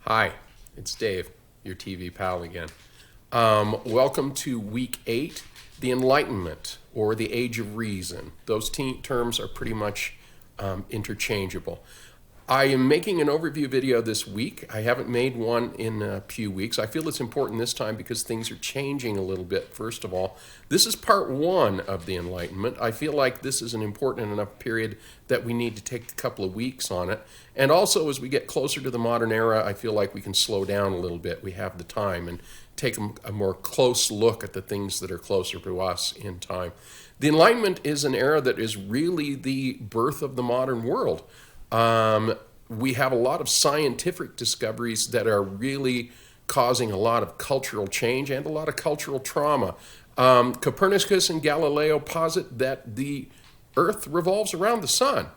Hi, it's Dave, your TV pal again. Welcome to week 8, the Enlightenment, or the Age of Reason. Those terms are pretty much interchangeable. I am making an overview video this week. I haven't made one in a few weeks. I feel it's important this time because things are changing a little bit, first of all. This is part 1 of the Enlightenment. I feel like this is an important enough period that we need to take a couple of weeks on it. And also, as we get closer to the modern era, I feel like we can slow down a little bit. We have the time and take a more close look at the things that are closer to us in time. The Enlightenment is an era that is really the birth of the modern world. We have a lot of scientific discoveries that are really causing a lot of cultural change and a lot of cultural trauma. Copernicus and Galileo posit that the Earth revolves around the sun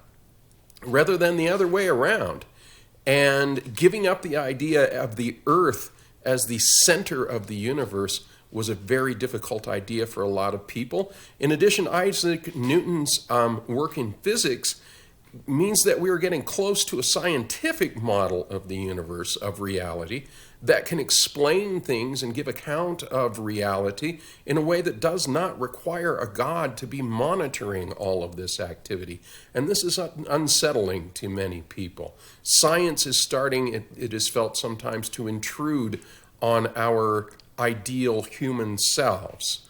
rather than the other way around. And giving up the idea of the Earth as the center of the universe was a very difficult idea for a lot of people. In addition, Isaac Newton's work in physics means that we are getting close to a scientific model of the universe, of reality, that can explain things and give account of reality in a way that does not require a God to be monitoring all of this activity. And this is unsettling to many people. Science is starting, it is felt sometimes, to intrude on our ideal human selves.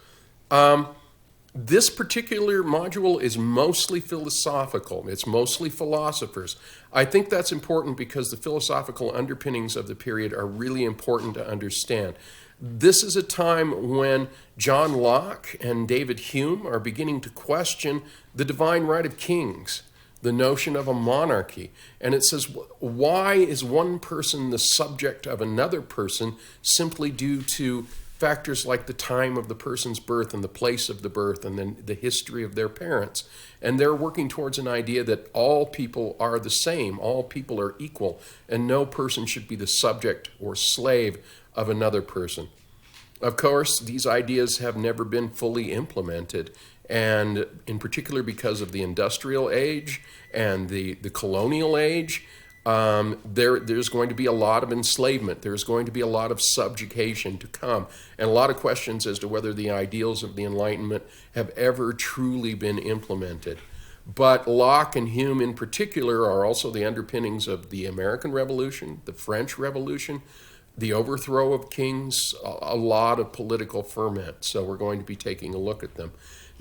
This particular module is mostly philosophical. It's mostly philosophers. I think that's important because the philosophical underpinnings of the period are really important to understand. This is a time when John Locke and David Hume are beginning to question the divine right of kings, the notion of a monarchy. And it says, why is one person the subject of another person simply due to factors like the time of the person's birth and the place of the birth and then the history of their parents. And they're working towards an idea that all people are the same, all people are equal, and no person should be the subject or slave of another person. Of course, these ideas have never been fully implemented, and in particular because of the industrial age and the colonial age, there's going to be a lot of enslavement. There's going to be a lot of subjugation to come, and a lot of questions as to whether the ideals of the Enlightenment have ever truly been implemented. But Locke and Hume in particular are also the underpinnings of the American Revolution, the French Revolution, the overthrow of kings, a lot of political ferment. So we're going to be taking a look at them.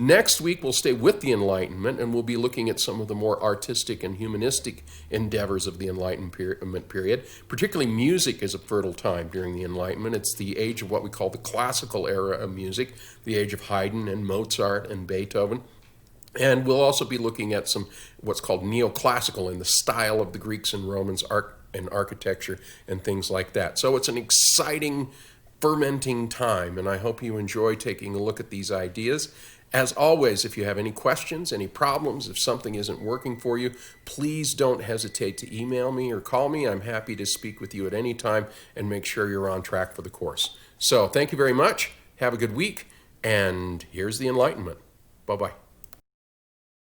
Next week, we'll stay with the Enlightenment, and we'll be looking at some of the more artistic and humanistic endeavors of the Enlightenment period. Particularly music is a fertile time during the Enlightenment. It's the age of what we call the classical era of music, the age of Haydn and Mozart and Beethoven. And we'll also be looking at some what's called neoclassical in the style of the Greeks and Romans and architecture and things like that. So it's an exciting, fermenting time, and I hope you enjoy taking a look at these ideas. As always, if you have any questions, any problems, if something isn't working for you, please don't hesitate to email me or call me. I'm happy to speak with you at any time and make sure you're on track for the course. So thank you very much. Have a good week, and here's the Enlightenment. Bye-bye.